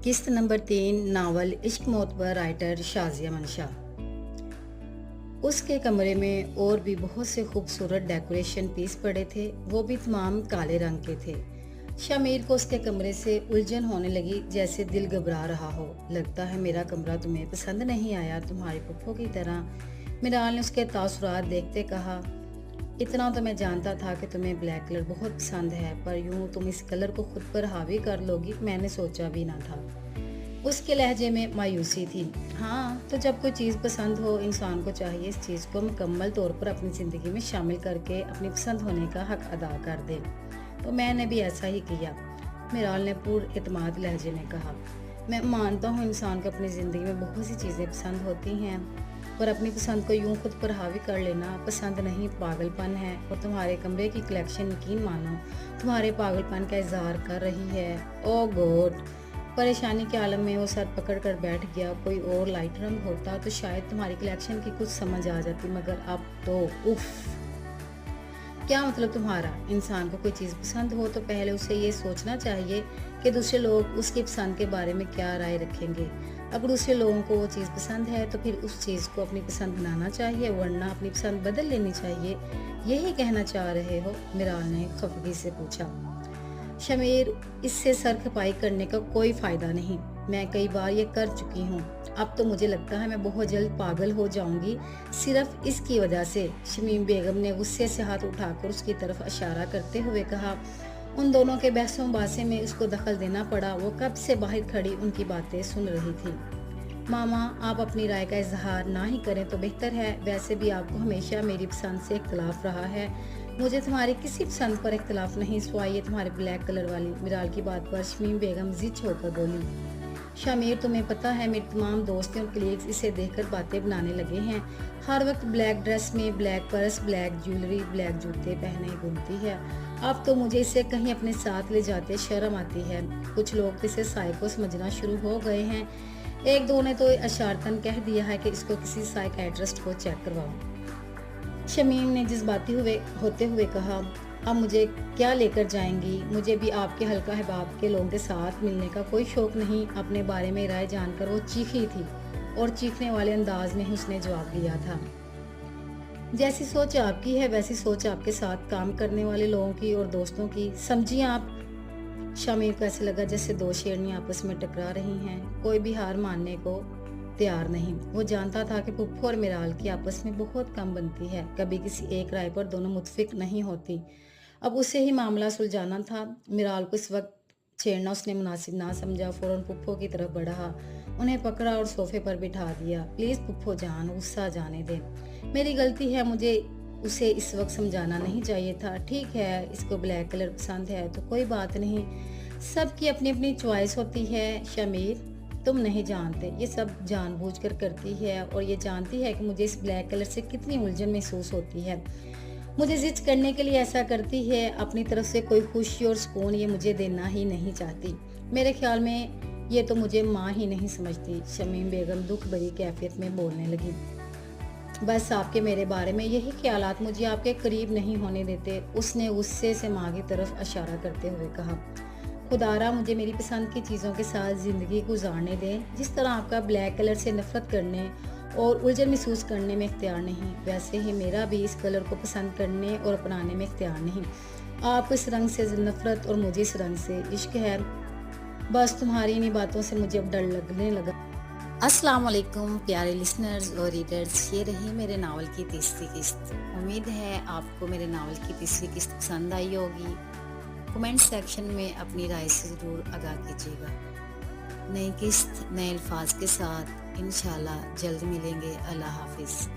किस्त number 3 novel इश्क मौत पर राइटर शाजिया मंशा। उसके कमरे में और भी बहुत से खूबसूरत डेकोरेशन पीस पड़े थे, वो भी तमाम काले रंग के थे। शमीर को उसके कमरे से उलझन होने लगी, जैसे दिल घबरा रहा हो। लगता है मेरा कमरा तुम्हें पसंद नहीं आया, तुम्हारी पुप्पो की तरह। मिराल ने उसके तासुरात देखते कहा, इतना तो मैं जानता था कि तुम्हें ब्लैक कलर बहुत पसंद है, पर यूं तुम इस कलर को खुद पर हावी कर लोगी, मैंने सोचा भी ना था। उसके लहजे में मायूसी थी। हाँ, तो जब कोई चीज़ पसंद हो, इंसान को चाहिए इस चीज़ को मुकम्मल तौर पर अपनी ज़िंदगी में शामिल करके अपनी पसंद होने का हक अदा कर दे। तो मैंने भी ऐसा ही किया, मिराल ने पूर्ण एतमाद लहजे में कहा। मैं मानता हूँ इंसान को अपनी ज़िंदगी में बहुत सी चीज़ें पसंद होती हैं, पर अपनी पसंद को यूं खुद पर हावी कर लेना पसंद नहीं, पागलपन है। और तुम्हारे कमरे की कलेक्शन यकीन मानो तुम्हारे पागलपन का इजहार कर रही है। ओ गॉड! परेशानी के आलम में वो सर पकड़ कर बैठ गया। कोई और लाइट रंग होता तो शायद तुम्हारी कलेक्शन की कुछ समझ आ जाती, मगर अब तो उफ। क्या मतलब तुम्हारा? इंसान को कोई चीज़ पसंद हो तो पहले उसे ये सोचना चाहिए कि दूसरे लोग उसकी पसंद के बारे में क्या राय रखेंगे। अगर दूसरे लोगों को वो चीज़ पसंद है तो फिर उस चीज़ को अपनी पसंद बनाना चाहिए, वरना अपनी पसंद बदल लेनी चाहिए। यही कहना चाह रहे हो? मिराल ने खफगी से पूछा। शमीर, इससे सर खपाई करने का कोई फायदा नहीं। मैं कई बार ये कर चुकी हूँ। अब तो मुझे लगता है मैं बहुत जल्द पागल हो जाऊंगी, सिर्फ इसकी वजह से। शमीम बेगम ने गुस्से से हाथ उठाकर उसकी तरफ इशारा करते हुए कहा। उन दोनों के बहसों बासे में उसको दखल देना पड़ा। वो कब से बाहर खड़ी उनकी बातें सुन रही थी। मामा, आप अपनी राय का इजहार ना ही करें तो बेहतर है। वैसे भी आपको हमेशा मेरी पसंद से इख्तलाफ रहा है। मुझे तुम्हारी किसी पसंद पर इख्तलाफ नहीं, सिवाय तुम्हारे ब्लैक कलर वाली। मिराल की बात पर शमीम बेगम जिद होकर बोली। शामिर, तुम्हें पता है मेरे तमाम दोस्त और कलीग्स इसे देखकर बातें बनाने लगे हैं। हर वक्त ब्लैक ड्रेस में black purse, black jewellery, black जूते पहने घूमती है। अब तो मुझे इसे कहीं अपने साथ ले जाते शर्म आती है। कुछ लोग तो इसे साइको समझना शुरू हो गए हैं। एक दो ने तो अशारतन कह दिया है कि इसको किसी साइकियाट्रिस्ट को चेक करवाओ। शमीम ने जज्बाती होते हुए कहा, अब मुझे क्या लेकर जाएंगी? मुझे भी आपके हल्का अहबाब के लोगों के साथ मिलने का कोई शौक नहीं। अपने बारे में राय जानकर वो चीखी थी और चीखने वाले अंदाज में ही उसने जवाब दिया था, जैसी सोच आपकी है वैसी सोच आपके साथ काम करने वाले लोगों की और दोस्तों की, समझिए आप। शामिर को ऐसे लगा जैसे दो शेरनियां आपस में टकरा रही हैं। कोई भी हार मानने को तैयार नहीं। वो जानता था कि पुप्पो और मिराल की आपस में बहुत कम बनती है, कभी किसी एक राय पर दोनों मुत्फिक नहीं होती। अब उसे ही मामला सुलझाना था। मिराल को इस वक्त छेड़ना उसने मुनासिब ना समझा। फौरन पुप्पो की तरफ बढ़ा, उन्हें पकड़ा और सोफे पर बिठा दिया। प्लीज पुप्पो जान, गुस्सा जाने दे। मेरी गलती है, मुझे उसे इस वक्त समझाना नहीं चाहिए था। ठीक है, इसको ब्लैक कलर पसंद है तो कोई बात नहीं, सबकी अपनी अपनी चॉइस होती है। शमीर, तुम नहीं जानते, ये सब जानबूझकर करती है और ये जानती है कि मुझे इस ब्लैक कलर से कितनी उलझन महसूस होती है। मुझे जिद करने के लिए ऐसा करती है। अपनी तरफ से कोई खुशी और सुकून ये मुझे देना ही नहीं चाहती। मेरे ख्याल में ये तो मुझे माँ ही नहीं समझती। शमीम बेगम दुख भरी कैफियत में बोलने लगी। बस आपके मेरे बारे में यही ख्यालात मुझे आपके करीब नहीं होने देते। उसने गुस्से से माँ की तरफ इशारा करते हुए कहा, खुदारा मुझे मेरी पसंद की चीज़ों के साथ ज़िंदगी गुजारने दें। जिस तरह आपका ब्लैक कलर से नफरत करने और उलझन महसूस करने में इख्तियार नहीं, वैसे ही मेरा भी इस कलर को पसंद करने और अपनाने में इख्तियार नहीं। आपको इस रंग से नफरत और मुझे इस रंग से इश्क है। बस तुम्हारी इन्हीं बातों से मुझे अब डर लगने लगा। अस्सलाम वालेकुम प्यारे लिसनर्स और रीडर्स, ये रही मेरे नावल की तीसरी किस्त। उम्मीद है आपको मेरे नावल की तीसरी किस्त पसंद आई होगी। कमेंट सेक्शन में अपनी राय से ज़रूर आगाह कीजिएगा। नई किस्त नए अल्फाज के साथ इंशाल्लाह जल्द मिलेंगे। अल्लाह हाफिज़।